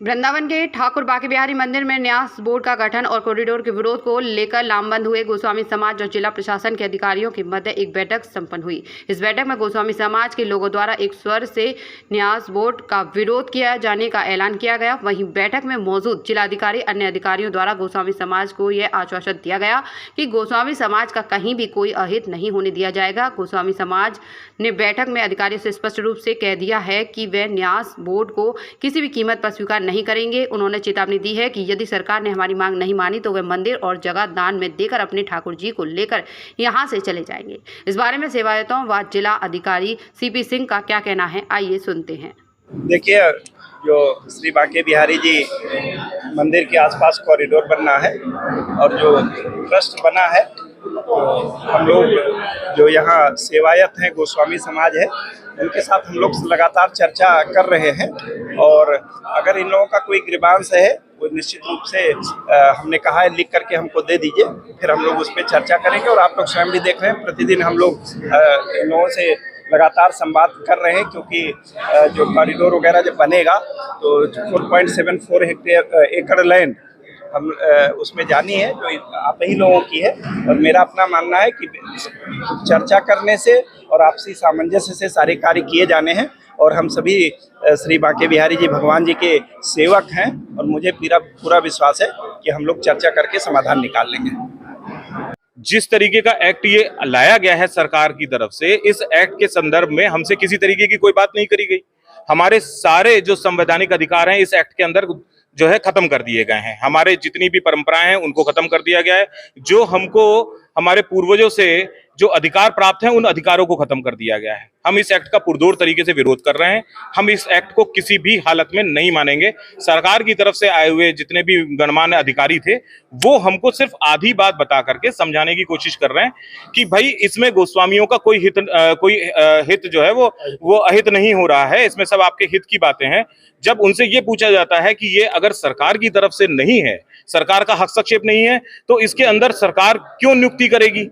वृंदावन के ठाकुर बांके बिहारी मंदिर में न्यास बोर्ड का गठन और कॉरिडोर के विरोध को लेकर लामबंद हुए गोस्वामी समाज और जिला प्रशासन के अधिकारियों के मध्य एक बैठक संपन्न हुई। इस बैठक में गोस्वामी समाज के लोगों द्वारा एक स्वर से न्यास बोर्ड का विरोध किया जाने का ऐलान किया गया। वहीं बैठक में मौजूद जिलाधिकारी अन्य अधिकारियों द्वारा गोस्वामी समाज को यह आश्वासन दिया गया कि गोस्वामी समाज का कहीं भी कोई अहित नहीं होने दिया जाएगा। गोस्वामी समाज ने बैठक में अधिकारियों से स्पष्ट रूप से कह दिया है कि वे न्यास बोर्ड को किसी भी कीमत पर स्वीकार नहीं करेंगे। उन्होंने चेतावनी दी है कि यदि सरकार ने हमारी मांग नहीं मानी तो वे मंदिर और जगह दान में देकर अपने ठाकुर जी को लेकर यहां से चले जाएंगे। इस बारे में सेवायतों व जिला अधिकारी सीपी सिंह का क्या कहना है, आइए सुनते हैं। देखिए, जो श्री बांके बिहारी जी मंदिर के आसपास कॉरिडोर बनना है और जो ट्रस्ट बना है, तो हम लोग जो यहाँ सेवायत हैं गोस्वामी समाज है, उनके साथ हम लोग लगातार चर्चा कर रहे हैं। और अगर इन लोगों का कोई ग्रीवांस है वो निश्चित रूप से हमने कहा है लिख करके हमको दे दीजिए, फिर हम लोग उस पर चर्चा करेंगे। और आप लोग स्वयं भी देख रहे हैं, प्रतिदिन हम लोग इन लोगों से लगातार संवाद कर रहे हैं, क्योंकि जो कॉरिडोर वगैरह जब बनेगा तो 4.74 एकड़ लैंड हम उसमें जानी है, जो आप ही लोगों की है। और मेरा अपना मानना है कि चर्चा करने से और आपसी सामंजस्य से सारे कार्य किए जाने हैं। और हम सभी श्री बांके बिहारी जी भगवान जी के सेवक हैं और मुझे पूरा विश्वास है कि हम लोग चर्चा करके समाधान निकाल लेंगे। जिस तरीके का एक्ट ये लाया गया है सरकार की तरफ से, इस एक्ट के संदर्भ में हमसे किसी तरीके की कोई बात नहीं करी गई। हमारे सारे जो संवैधानिक अधिकार हैं इस एक्ट के अंदर जो है खत्म कर दिए गए हैं। हमारे जितनी भी परंपराएं हैं उनको खत्म कर दिया गया है। जो हमको हमारे पूर्वजों से जो अधिकार प्राप्त हैं उन अधिकारों को खत्म कर दिया गया है। हम इस एक्ट का पुरजोर तरीके से विरोध कर रहे हैं। हम इस एक्ट को किसी भी हालत में नहीं मानेंगे। सरकार की तरफ से आए हुए जितने भी गणमान्य अधिकारी थे वो हमको सिर्फ आधी बात बता करके समझाने की कोशिश कर रहे हैं कि भाई इसमें गोस्वामियों का कोई हित जो है वो अहित नहीं हो रहा है, इसमें सब आपके हित की बातें हैं। जब उनसे ये पूछा जाता है कि ये अगर सरकार की तरफ से नहीं है, सरकार का हस्तक्षेप नहीं है, तो इसके अंदर सरकार क्यों नियुक्ति करेगी?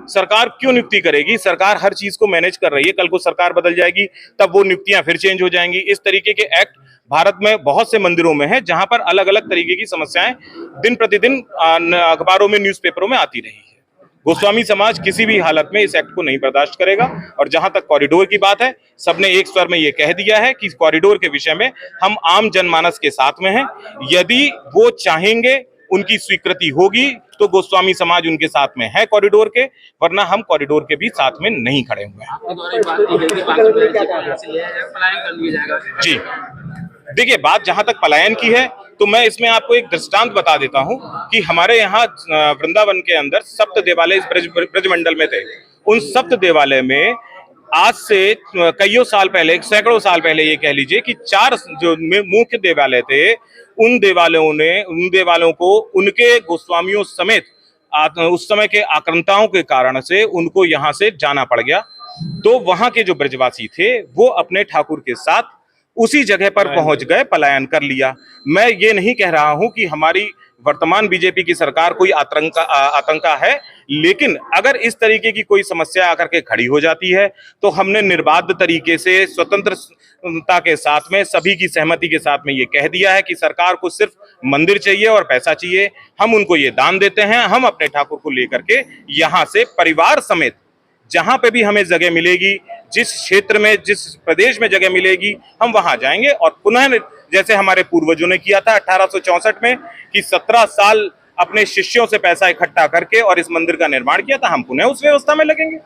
सरकार क्यों नियुक्ति करेगी? सरकार हर चीज को मैनेज कर रही है। कल को सरकार बदल जाएगी तब वो नियुक्तियां फिर चेंज हो जाएंगी। इस तरीके के एक्ट भारत में बहुत से मंदिरों में है, जहां पर अलग अलग तरीके की समस्याएं दिन प्रतिदिन अखबारों में, न्यूज़पेपरों में आती रही है। गोस्वामी समाज किसी भी हालत में इस एक्ट को नहीं बर्दाश्त करेगा। और जहां तक कॉरिडोर की बात है, सबने एक स्वर में ये कह दिया है कि कॉरिडोर के विषय में हम आम जनमानस के साथ में हैं। यदि वो चाहेंगे, उनकी स्वीकृति होगी तो गोस्वामी समाज उनके साथ में है कॉरिडोर के, वरना हम कॉरिडोर के भी साथ में नहीं खड़े हुए हैं। जी देखिए, बात जहां तक पलायन की है तो मैं इसमें आपको एक दृष्टांत बता देता हूं कि हमारे यहाँ वृंदावन के अंदर सप्त देवालय ब्रजमंडल में थे। उन सप्त देवालय में आज से कईयों साल पहले, सैकड़ों साल पहले ये कह लीजिए कि 4 जो मुख्य देवालय थे, उन देवालयों को उनके गोस्वामियों समेत उस समय के आक्रांताओं के कारण से उनको यहाँ से जाना पड़ गया। तो वहां के जो ब्रजवासी थे वो अपने ठाकुर के साथ उसी जगह पर पहुंच गए, पलायन कर लिया। मैं ये नहीं कह रहा हूं कि हमारी वर्तमान बीजेपी की सरकार कोई आतंका है, लेकिन अगर इस तरीके की कोई समस्या आकर के खड़ी हो जाती है तो हमने निर्बाध तरीके से, स्वतंत्रता के साथ में, सभी की सहमति के साथ में ये कह दिया है कि सरकार को सिर्फ मंदिर चाहिए और पैसा चाहिए। हम उनको ये दान देते हैं। हम अपने ठाकुर को लेकर के यहाँ से परिवार समेत जहां पे भी हमें जगह मिलेगी, जिस क्षेत्र में, जिस प्रदेश में जगह मिलेगी, हम वहां जाएंगे। और पुनः जैसे हमारे पूर्वजों ने किया था 1864 में कि 17 साल अपने शिष्यों से पैसा इकट्ठा करके और इस मंदिर का निर्माण किया था, हम पुनः उस व्यवस्था में लगेंगे।